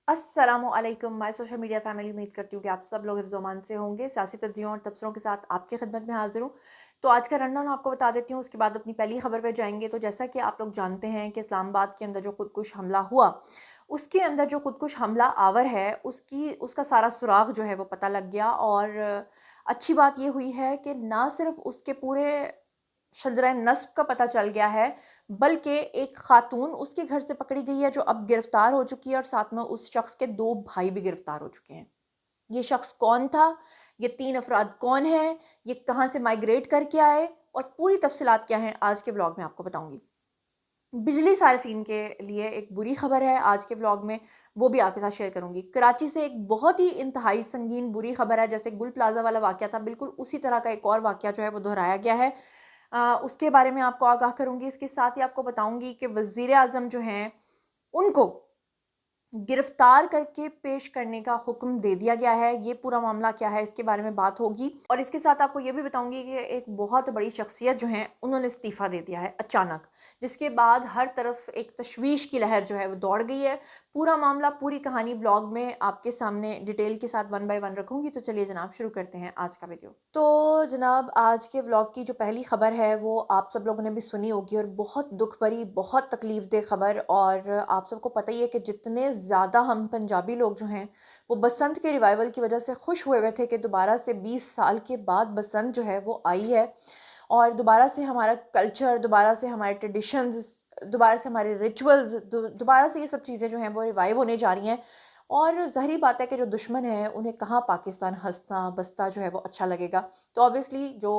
अस्सलामुअलैकुम my social media family. उम्मीद करती हूँ कि आप सब लोग हिफ्ज़-ओ-अमान से होंगे। सियासी तज्ज़ियों और तबसरों के साथ आपकी खिदमत में हाज़िर हूँ। तो आज का रनडाउन आपको बता देती हूँ, उसके बाद अपनी पहली खबर पे जाएँगे। तो जैसा कि आप लोग जानते हैं कि इस्लामाबाद के अंदर जो खुदकुश हमला हुआ, उसके अंदर जो खुदकुश हमला आवर है, उसका सारा सुराग जो है वो पता लग गया। और अच्छी बात ये हुई है कि ना सिर्फ़ उसके पूरे शजर-ए-नस्ब का पता चल गया है, बल्कि एक खातून उसके घर से पकड़ी गई है जो अब गिरफ्तार हो चुकी है, और साथ में उस शख्स के 2 भाई भी गिरफ्तार हो चुके हैं। ये शख्स कौन था? ये 3 अफ़राद कौन हैं? ये कहाँ से माइग्रेट करके आए? और पूरी तफ़सीलात क्या हैं, आज के व्लॉग में आपको बताऊँगी। बिजली सार्फिन के लिए एक बुरी खबर है आज के व्लॉग में, वो भी आपके साथ शेयर करूँगी। कराची से एक बहुत ही इंतहाई संगीन बुरी खबर है। जैसे गुल प्लाज़ा वाला वाक़या था, बिल्कुल उसी तरह का एक और वाक़या जो है वो दोहराया गया है। उसके बारे में आपको आगाह करूँगी। इसके साथ ही आपको बताऊँगी कि वज़ीर-ए-आज़म जो हैं, उनको गिरफ्तार करके पेश करने का हुक्म दे दिया गया है। ये पूरा मामला क्या है, इसके बारे में बात होगी। और इसके साथ आपको ये भी बताऊँगी कि एक बहुत बड़ी शख्सियत जो हैं, उन्होंने इस्तीफ़ा दे दिया है अचानक, जिसके बाद हर तरफ एक तशवीश की लहर जो है वो दौड़ गई है। पूरा मामला, पूरी कहानी ब्लॉग में आपके सामने डिटेल के साथ वन बाय वन रखूँगी। तो चलिए जनाब, शुरू करते हैं आज का वीडियो। तो जनाब, आज के व्लॉग की जो पहली खबर है वो आप सब लोगों ने भी सुनी होगी, और बहुत दुख भरी, बहुत तकलीफ़देह खबर। और आप सबको पता ही है कि जितने ज़्यादा हम पंजाबी लोग जो हैं, वो बसंत के रिवाइवल की वजह से खुश हुए हुए थे कि दोबारा से 20 साल के बाद बसंत जो है वो आई है, और दोबारा से हमारा कल्चर, दोबारा से हमारे ट्रेडिशंस, दोबारा से हमारे रिचुअल्स, दोबारा से ये सब चीज़ें जो हैं वो रिवाइव होने जा रही हैं। और ज़ाहिर बात है कि जो दुश्मन है, उन्हें कहाँ पाकिस्तान हँसता बसता जो है वो अच्छा लगेगा। तो ऑब्वियसली जो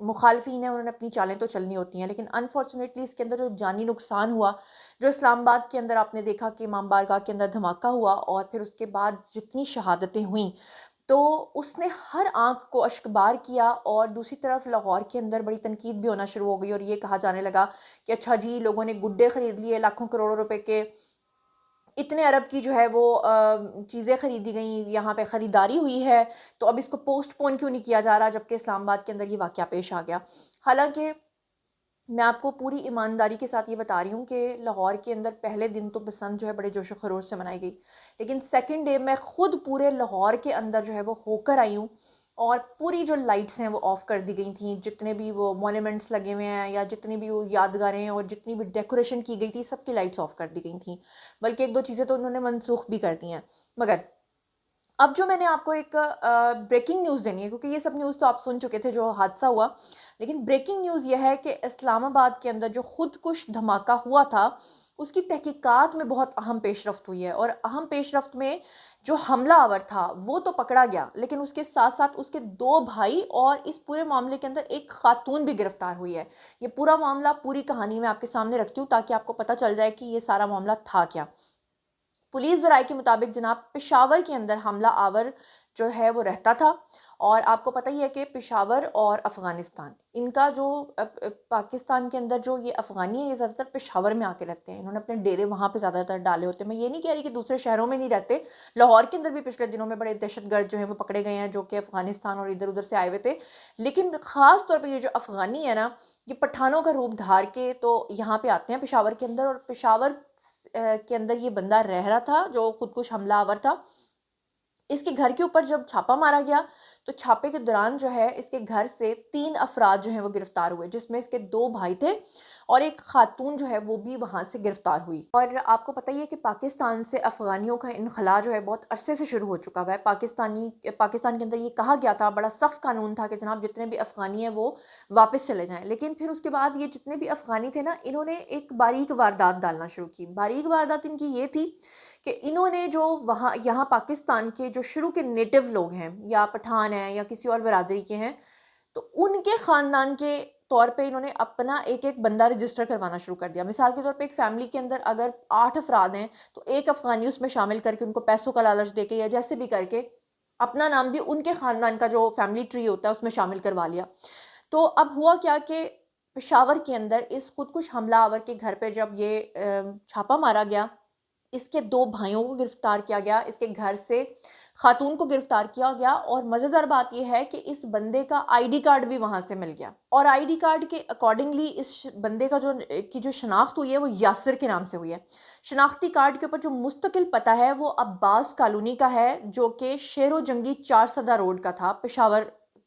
मुखालफिन हैं, उन्होंने अपनी चालें तो चलनी होती हैं, लेकिन अनफॉर्चुनेटली इसके अंदर जो जानी नुकसान हुआ, जो इस्लामाबाद के अंदर आपने देखा कि इमाम बारगाह के अंदर धमाका हुआ, और फिर उसके बाद जितनी शहादतें हुईं, तो उसने हर आँख को अश्कबार किया। और दूसरी तरफ लाहौर के अंदर बड़ी तनकीद भी होना शुरू हो गई, और ये कहा जाने लगा कि अच्छा जी, लोगों ने गुड्डे खरीद लिए लाखों करोड़ों रुपए के, इतने अरब की जो है वो चीज़ें खरीदी गई, यहाँ पे खरीदारी हुई है, तो अब इसको पोस्टपोन क्यों नहीं किया जा रहा, जबकि इस्लामाबाद के अंदर ये वाक़या पेश आ गया। हालाँकि मैं आपको पूरी ईमानदारी के साथ ये बता रही हूँ कि लाहौर के अंदर पहले दिन तो बसंत जो है बड़े जोश व खरोश से मनाई गई, लेकिन सेकंड डे मैं खुद पूरे लाहौर के अंदर जो है वो होकर आई हूँ, और पूरी जो लाइट्स हैं वो ऑफ़ कर दी गई थी। जितने भी वो मॉन्यूमेंट्स लगे हुए हैं, या जितनी भी वो यादगारें और जितनी भी डेकोरेशन की गई थी, सबकी लाइट्स ऑफ़ कर दी गई थी। बल्कि 1-2 चीज़ें तो उन्होंने मनसूख भी कर दी हैं। मगर अब जो मैंने आपको एक ब्रेकिंग न्यूज़ देनी है, क्योंकि ये सब न्यूज़ तो आप सुन चुके थे जो हादसा हुआ। लेकिन ब्रेकिंग न्यूज़ ये है कि इस्लामाबाद के अंदर जो खुदकुश धमाका हुआ था, उसकी तहकीकात में बहुत अहम पेशरफ्त हुई है। और अहम पेशरफ्त में जो हमलावर था, वो तो पकड़ा गया, लेकिन उसके साथ-साथ उसके 2 भाई और इस पूरे मामले के अंदर एक खातून भी गिरफ्तार हुई है। ये पूरा मामला, पूरी कहानी मैं आपके सामने रखती हूँ, ताकि आपको पता चल जाए कि ये सारा मामला था क्या। पुलिस ज़राए के मुताबिक जनाब, पेशावर के अंदर हमला आवर जो है वो रहता था। और आपको पता ही है कि पेशावर और अफ़गानिस्तान, इनका जो पाकिस्तान के अंदर जो ये अफ़गानी है, ये ज़्यादातर पेशावर में आके रहते हैं। इन्होंने अपने डेरे वहाँ पे ज़्यादातर डाले होते हैं। मैं ये नहीं कह रही कि दूसरे शहरों में नहीं रहते। लाहौर के अंदर भी पिछले दिनों में बड़े दहशतगर्द जो हैं वो पकड़े गए हैं, जो कि अफ़गानिस्तान और इधर-उधर से आए हुए थे। लेकिन ख़ास तौर पे ये जो अफ़गानी है ना, ये पठानों का रूप धार के तो यहाँ पे आते हैं पेशावर के अंदर। और पेशावर के अंदर ये बंदा रह रहा था जो खुदकुश हमलावर था। इसके घर के ऊपर जब छापा मारा गया, तो छापे के दौरान जो है इसके घर से 3 अफ़राद जो हैं वो गिरफ्तार हुए, जिसमें इसके 2 भाई थे, और एक खातून जो है वो भी वहाँ से गिरफ्तार हुई। और आपको पता ही है कि पाकिस्तान से अफ़गानियों का इनख़ला जो है बहुत अरसे से शुरू हो चुका हुआ है। पाकिस्तान के अंदर ये कहा गया था, बड़ा सख़्त कानून था कि जनाब जितने भी अफ़गानी हैं वो वापस चले जाएँ। लेकिन फिर उसके बाद ये जितने भी अफ़गानी थे ना, इन्होंने एक बारीक वारदात डालना शुरू की। बारीक वारदात इनकी ये थी कि इन्होंने जो वहाँ यहाँ पाकिस्तान के जो शुरू के नेटिव लोग हैं, या पठान हैं या किसी और बिरादरी के हैं, तो उनके ख़ानदान के तौर पे इन्होंने अपना एक-एक बंदा रजिस्टर करवाना शुरू कर दिया। मिसाल के तौर पे एक फ़ैमिली के अंदर अगर 8 अफ़राद हैं, तो एक अफ़गानी उसमें शामिल करके उनको पैसों का लालच देके या जैसे भी करके अपना नाम भी उनके ख़ानदान का जो फ़ैमिली ट्री होता है उसमें शामिल करवा लिया। तो अब हुआ क्या कि पेशावर के अंदर इस खुदकुश हमलावर के घर पे जब ये छापा मारा गया, इसके 2 भाइयों को गिरफ्तार किया गया। इसके घर से خاتون کو گرفتار کیا گیا، اور مزیدار بات یہ ہے کہ اس بندے کا آئی ڈی کارڈ بھی وہاں سے مل گیا، اور آئی ڈی کارڈ کے اکارڈنگلی اس بندے کا جو شناخت ہوئی ہے وہ یاسر کے نام سے ہوئی ہے۔ شناختی کارڈ کے اوپر جو مستقل پتہ ہے وہ عباس کالونی کا ہے، جو کہ شیر و جنگی 4 روڈ کا تھا، پشاور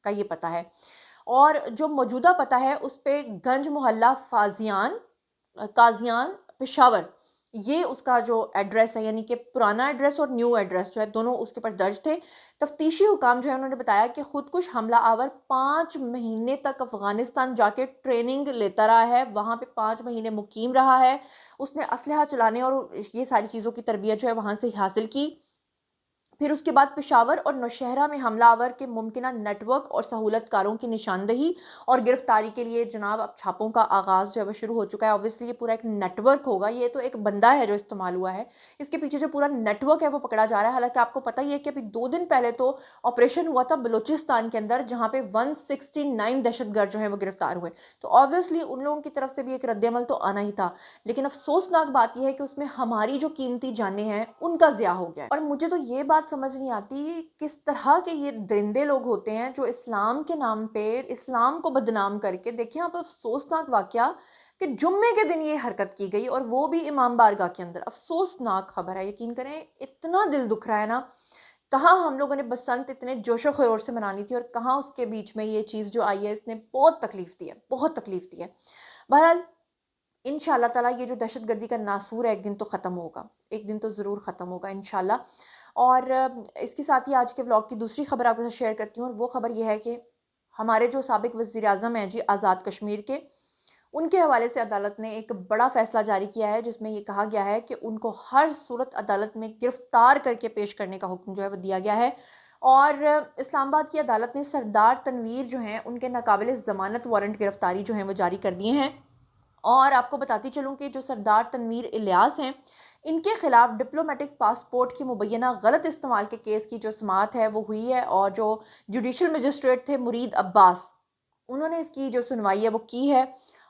کا یہ پتہ ہے، اور جو موجودہ پتہ ہے اس پہ گنج محلہ قازیان پشاور، یہ اس کا جو ایڈریس ہے، یعنی کہ پرانا ایڈریس اور نیو ایڈریس جو ہے دونوں اس کے پر درج تھے۔ تفتیشی حکام جو ہے انہوں نے بتایا کہ خودکش حملہ آور 5 مہینے تک افغانستان جا کے ٹریننگ لیتا رہا ہے، وہاں پہ 5 مہینے مقیم رہا ہے، اس نے اسلحہ چلانے اور یہ ساری چیزوں کی تربیت جو ہے وہاں سے حاصل کی۔ پھر اس کے بعد پشاور اور نوشہرہ میں حملہ آور کے ممکنہ نیٹ ورک اور سہولت کاروں کی نشاندہی اور گرفتاری کے لیے جناب اب چھاپوں کا آغاز جو ہے وہ شروع ہو چکا ہے۔ اوبویسلی یہ پورا ایک نیٹ ورک ہوگا، یہ تو ایک بندہ ہے جو استعمال ہوا ہے، اس کے پیچھے جو پورا نیٹ ورک ہے وہ پکڑا جا رہا ہے۔ حالانکہ آپ کو پتہ ہی ہے کہ ابھی 2 دن پہلے تو آپریشن ہوا تھا بلوچستان کے اندر، جہاں پہ 169 دہشت گرد جو ہیں وہ گرفتار ہوئے، تو اوبویسلی ان لوگوں کی طرف سے بھی ایک رد عمل تو آنا ہی تھا، لیکن افسوسناک بات یہ ہے کہ اس میں ہماری جو قیمتی جانیں ہیں ان کا ضیاع ہو گیا ہے۔ اور مجھے تو یہ بات سمجھ نہیں آتی کس طرح کے یہ درندے لوگ ہوتے ہیں جو اسلام کے نام پہ اسلام کو بدنام کر کے، دیکھیں آپ افسوسناک واقعہ کہ جمعے کے دن یہ حرکت کی گئی، اور وہ بھی امام بارگاہ کے اندر، افسوسناک خبر ہے، یقین کریں اتنا دل دکھ رہا ہے نا۔ کہاں ہم لوگوں نے بسنت اتنے جوش و خروش سے منانی تھی، اور کہاں اس کے بیچ میں یہ چیز جو آئی ہے اس نے بہت تکلیف دی ہے، بہت تکلیف دی ہے۔ بہرحال انشاءاللہ تعالیٰ یہ جو دہشت گردی کا ناسور ہے ایک دن تو ختم ہوگا، ایک دن تو ضرور ختم ہوگا انشاءاللہ۔ اور اس کے ساتھ ہی آج کے ولاگ کی دوسری خبر آپ کے ساتھ شیئر کرتی ہوں، اور وہ خبر یہ ہے کہ ہمارے جو سابق وزیر اعظم ہیں جی آزاد کشمیر کے، ان کے حوالے سے عدالت نے ایک بڑا فیصلہ جاری کیا ہے، جس میں یہ کہا گیا ہے کہ ان کو ہر صورت عدالت میں گرفتار کر کے پیش کرنے کا حکم جو ہے وہ دیا گیا ہے۔ اور اسلام آباد کی عدالت نے سردار تنویر جو ہیں ان کے ناقابل ضمانت وارنٹ گرفتاری جو ہیں وہ جاری کر دیے ہیں۔ اور آپ کو بتاتی چلوں کہ جو سردار تنویر الیاس ہیں، ان کے خلاف ڈپلومیٹک پاسپورٹ کی مبینہ غلط استعمال کے کیس کی جو سماعت ہے وہ ہوئی ہے، اور جو جوڈیشل مجسٹریٹ تھے مرید عباس، انہوں نے اس کی جو سنوائی ہے وہ کی ہے،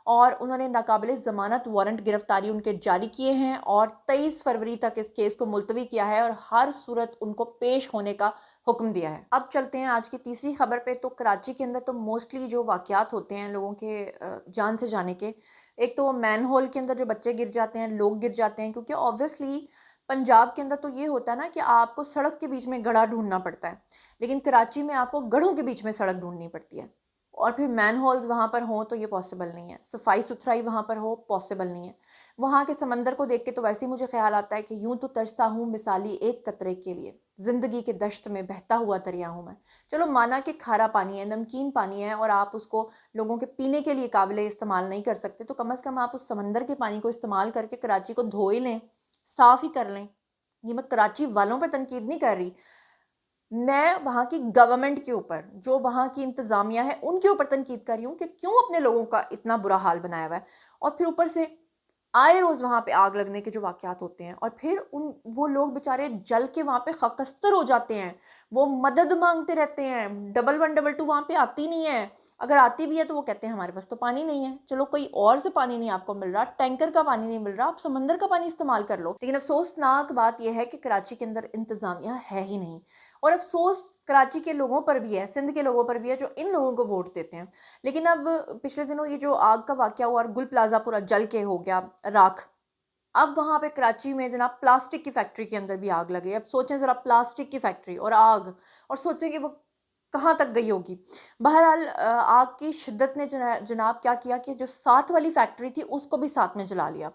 اور انہوں نے ناقابل ضمانت وارنٹ گرفتاری ان کے جاری کیے ہیں، اور 23 فروری تک اس کیس کو ملتوی کیا ہے، اور ہر صورت ان کو پیش ہونے کا حکم دیا ہے۔ اب چلتے ہیں آج کی تیسری خبر پہ۔ تو کراچی کے اندر تو موسٹلی جو واقعات ہوتے ہیں لوگوں کے جان سے جانے کے، ایک تو مین ہول کے اندر جو بچے گر جاتے ہیں، لوگ گر جاتے ہیں، کیونکہ اوبویسلی پنجاب کے اندر تو یہ ہوتا ہے نا کہ آپ کو سڑک کے بیچ میں گڑھا ڈھونڈنا پڑتا ہے، لیکن کراچی میں آپ کو گڑھوں کے بیچ میں سڑک ڈھونڈنی پڑتی ہے، اور پھر مین ہولز وہاں پر ہوں تو یہ پاسبل نہیں ہے، صفائی ستھرائی وہاں پر ہو پاسبل نہیں ہے۔ وہاں کے سمندر کو دیکھ کے تو ویسے ہی مجھے خیال آتا ہے کہ یوں تو ترستا ہوں مثالی ایک قطرے کے لیے، زندگی کے دشت میں بہتا ہوا دریا ہوں میں۔ چلو مانا کہ کھارا پانی ہے، نمکین پانی ہے، اور آپ اس کو لوگوں کے پینے کے لیے قابل استعمال نہیں کر سکتے، تو کم از کم آپ اس سمندر کے پانی کو استعمال کر کے کراچی کو دھو ہی لیں، صاف ہی کر لیں۔ یہ میں کراچی والوں پہ تنقید نہیں کر رہی، میں وہاں کی گورنمنٹ کے اوپر، جو وہاں کی انتظامیہ ہے ان کے اوپر تنقید کر رہی ہوں کہ کیوں اپنے لوگوں کا اتنا برا حال بنایا ہوا ہے، اور پھر اوپر سے آئے روز وہاں پہ آگ لگنے کے جو واقعات ہوتے ہیں، اور پھر وہ لوگ بیچارے جل کے وہاں پہ خاکستر ہو جاتے ہیں، وہ مدد مانگتے رہتے ہیں، 11 12 وہاں پہ آتی نہیں ہے، اگر آتی بھی ہے تو وہ کہتے ہیں ہمارے پاس تو پانی نہیں ہے۔ چلو کوئی اور سے پانی نہیں آپ کو مل رہا، ٹینکر کا پانی نہیں مل رہا، آپ سمندر کا پانی استعمال کر لو، لیکن افسوسناک بات یہ ہے کہ کراچی کے اندر انتظامیہ ہے ہی نہیں، اور افسوس کراچی کے لوگوں پر بھی ہے، سندھ کے لوگوں پر بھی ہے جو ان لوگوں کو ووٹ دیتے ہیں۔ لیکن اب پچھلے دنوں یہ جو آگ کا واقعہ ہوا اور گل پلازا پورا جل کے ہو گیا راکھ، اب وہاں پہ کراچی میں جناب پلاسٹک کی فیکٹری کے اندر بھی آگ لگے۔ اب سوچیں ذرا، پلاسٹک کی فیکٹری اور آگ، اور سوچیں کہ وہ کہاں تک گئی ہوگی۔ بہرحال آگ کی شدت نے جناب کیا کیا کہ جو ساتھ والی فیکٹری تھی اس کو بھی ساتھ میں جلا لیا،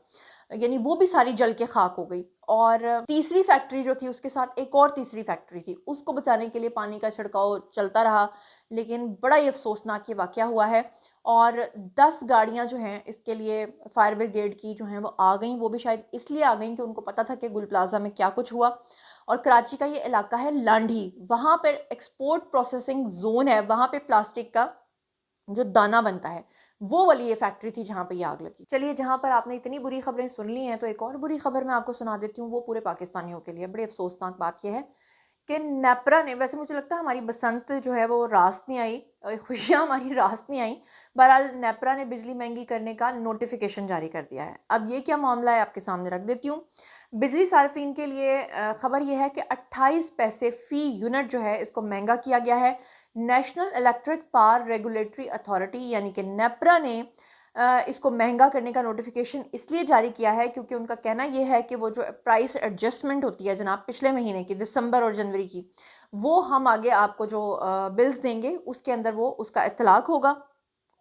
یعنی وہ بھی ساری جل کے خاک ہو گئی، اور تیسری فیکٹری جو تھی اس کے ساتھ ایک اور تیسری فیکٹری تھی، اس کو بچانے کے لیے پانی کا چھڑکاؤ چلتا رہا، لیکن بڑا ہی افسوسناک یہ واقعہ ہوا ہے۔ اور 10 گاڑیاں جو ہیں اس کے لیے فائر بریگیڈ کی جو ہیں وہ آ گئیں، وہ بھی شاید اس لیے آ گئیں کہ ان کو پتہ تھا کہ گل پلازا میں کیا کچھ ہوا۔ اور کراچی کا یہ علاقہ ہے لانڈھی، وہاں پر ایکسپورٹ پروسیسنگ زون ہے، وہاں پہ پلاسٹک کا جو دانہ بنتا ہے، وہ والی یہ فیکٹری تھی جہاں پہ یہ آگ لگی۔ چلیے، جہاں پر آپ نے اتنی بری خبریں سن لی ہیں تو ایک اور بری خبر میں آپ کو سنا دیتی ہوں، وہ پورے پاکستانیوں کے لیے بڑی افسوسناک بات یہ ہے کہ نیپرا نے، ویسے مجھے لگتا ہے ہماری بسنت جو ہے وہ راست نہیں آئی، خوشیاں ہماری راست نہیں آئیں، بہرحال نیپرا نے بجلی مہنگی کرنے کا نوٹیفیکیشن جاری کر دیا ہے۔ اب یہ کیا معاملہ ہے آپ کے سامنے رکھ دیتی ہوں۔ बिजली सार्फिन के लिए ख़बर ये है कि 28 पैसे फ़ी यूनिट जो है इसको महंगा किया गया है। National electric power regulatory authority यानी कि नेपरा ने इसको महंगा करने का नोटिफिकेशन इसलिए जारी किया है क्योंकि उनका कहना ये है कि वो जो प्राइस एडजस्टमेंट होती है जनाब पिछले महीने की, दिसंबर और जनवरी की, वो हम आगे आपको जो बिल्स देंगे उसके अंदर वो उसका इतलाक होगा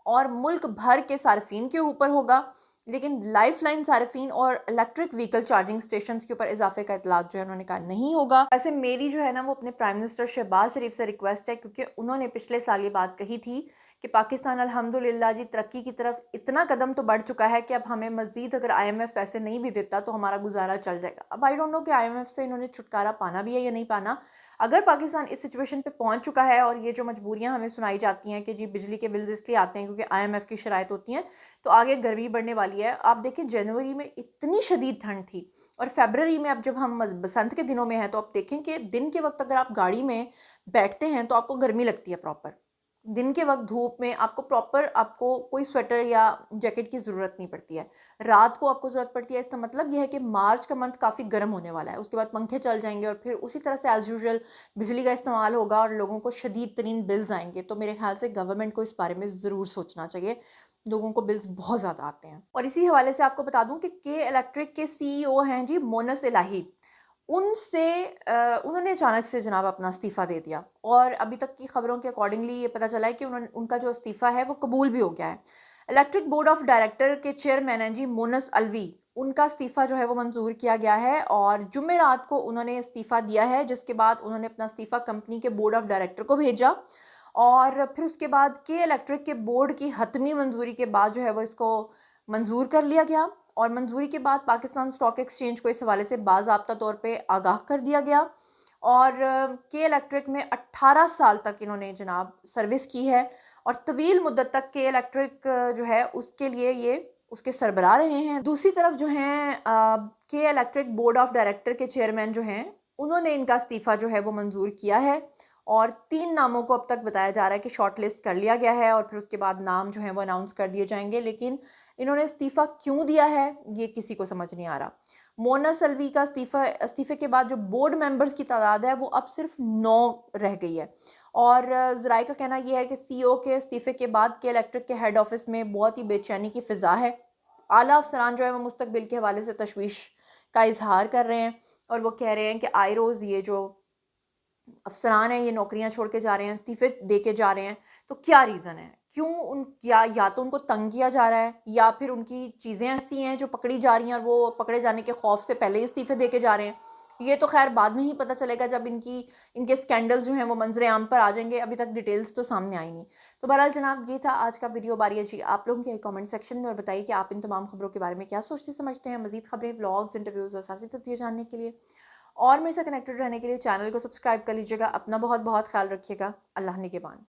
और मुल्क भर के सार्फिन के ऊपर होगा, लेकिन लाइफ लाइन सार्फिन और इलेक्ट्रिक व्हीकल चार्जिंग स्टेशन के ऊपर इजाफे का इतलाक जो है उन्होंने कहा नहीं होगा। वैसे मेरी जो है ना वो अपने प्राइम मिनिस्टर शहबाज शरीफ से रिक्वेस्ट है, क्योंकि उन्होंने पिछले साल ये बात कही थी कि पाकिस्तान अल्हम्दुलिल्लाह जी तरक्की की तरफ इतना कदम तो बढ़ चुका है कि अब हमें मज़ीद अगर IMF पैसे नहीं भी देता तो हमारा गुजारा चल जाएगा। अब आई डोंट नो कि IMF से इन्होंने छुटकारा पाना भी है या नहीं पाना। अगर पाकिस्तान इस सिचुएशन पे पहुंच चुका है और ये जो मजबूरियां हमें सुनाई जाती हैं कि जी बिजली के बिल्स इसलिए आते हैं क्योंकि IMF की शराइत होती हैं, तो आगे गर्मी बढ़ने वाली है। आप देखें जनवरी में इतनी शदीद ठंड थी और फरवरी में अब जब हम बसंत के दिनों में हैं तो आप देखें कि दिन के वक्त अगर आप गाड़ी में बैठते हैं तो आपको गर्मी लगती है प्रॉपर। दिन के वक्त धूप में आपको प्रॉपर आपको कोई स्वेटर या जैकेट की ज़रूरत नहीं पड़ती है। रात को आपको ज़रूरत पड़ती है। इसका मतलब यह है कि मार्च का मंथ काफ़ी गर्म होने वाला है। उसके बाद पंखे चल जाएंगे और फिर उसी तरह से एज़ यूजुअल बिजली का इस्तेमाल होगा और लोगों को शदीद तरीन बिल्स आएंगे। तो मेरे ख्याल से गवर्नमेंट को इस बारे में ज़रूर सोचना चाहिए। लोगों को बिल्स बहुत ज़्यादा आते हैं। और इसी हवाले से आपको बता दूं कि के इलेक्ट्रिक के CEO हैं जी मोनस इलाही। उनसे उन्होंने अचानक से जनाब अपना इस्तीफ़ा दे दिया और अभी तक की खबरों के अकॉर्डिंगली ये पता चला है कि उनका जो इस्तीफ़ा है वो कबूल भी हो गया है। इलेक्ट्रिक बोर्ड ऑफ डायरेक्टर के चेयरमैन हैं जी मोनस अलवी, उनका इस्तीफ़ा जो है वो मंजूर किया गया है और जुमेरात को उन्होंने इस्तीफ़ा दिया है, जिसके बाद उन्होंने अपना इस्तीफ़ा कंपनी के बोर्ड ऑफ डायरेक्टर को भेजा और फिर उसके बाद के इलेक्ट्रिक के बोर्ड की हतमी मंजूरी के बाद जो है वो इसको मंजूर कर लिया गया और मंजूरी के बाद पाकिस्तान स्टॉक एक्सचेंज को इस हवाले से बाज़ाब्ता तौर पे आगाह कर दिया गया और के इलेक्ट्रिक में 18 साल तक इन्होंने जनाब सर्विस की है और तवील मुद्दत तक के इलेक्ट्रिक जो है उसके लिए ये उसके सरबराह रहे हैं। दूसरी तरफ जो हैं के इलेक्ट्रिक बोर्ड ऑफ डायरेक्टर के चेयरमैन जो हैं उन्होंने इनका इस्तीफ़ा जो है वो मंजूर किया है और 3 नामों को अब तक बताया जा रहा है कि शॉर्ट लिस्ट कर लिया गया है और फिर उसके बाद नाम जो है वो अनाउंस कर दिए जाएंगे, लेकिन इन्होंने इस्तीफ़ा क्यों दिया है ये किसी को समझ नहीं आ रहा। मोना सल्वी का इस्तीफ़े के बाद जो बोर्ड मेंबर्स की तादाद है वो अब सिर्फ 9 रह गई है और ज़राए का कहना यह है कि CEO के इस्तीफ़े के बाद के इलेक्ट्रिक के हेड ऑफिस में बहुत ही बेचैनी की फ़िज़ा है। आला अफसरान जो है वो मुस्तकबिल के हवाले से तशवीश का इजहार कर रहे हैं और वो कह रहे हैं कि आए रोज़ ये जो अफसरान हैं ये नौकरियां छोड़ के जा रहे हैं, इस्तीफे दे के जा रहे हैं, तो क्या रीज़न है? क्यों उन या तो उनको तंग किया जा रहा है या फिर उनकी चीज़ें ऐसी हैं जो पकड़ी जा रही हैं और वो पकड़े जाने के खौफ से पहले ही इस्तीफे दे के जा रहे हैं। ये तो खैर बाद में ही पता चलेगा जब इनके स्कैंडल जो हैं वो मंजरे आम पर आ जाएंगे। अभी तक डिटेल्स तो सामने आई नहीं। तो बहरहाल जनाब ये था आज का वीडियो। बारी है जी आप लोगों के कमेंट सेक्शन में और बताइए कि आप इन तमाम खबरों के बारे में क्या सोचते समझते हैं। मजीद खबरें, व्लॉग्स, इंटरव्यूज़ और सियासी तथ्य जानने के लिए और मेरे से कनेक्टेड रहने के लिए चैनल को सब्सक्राइब कर लीजिएगा। अपना बहुत बहुत ख्याल रखिएगा। अल्लाह निगहबान।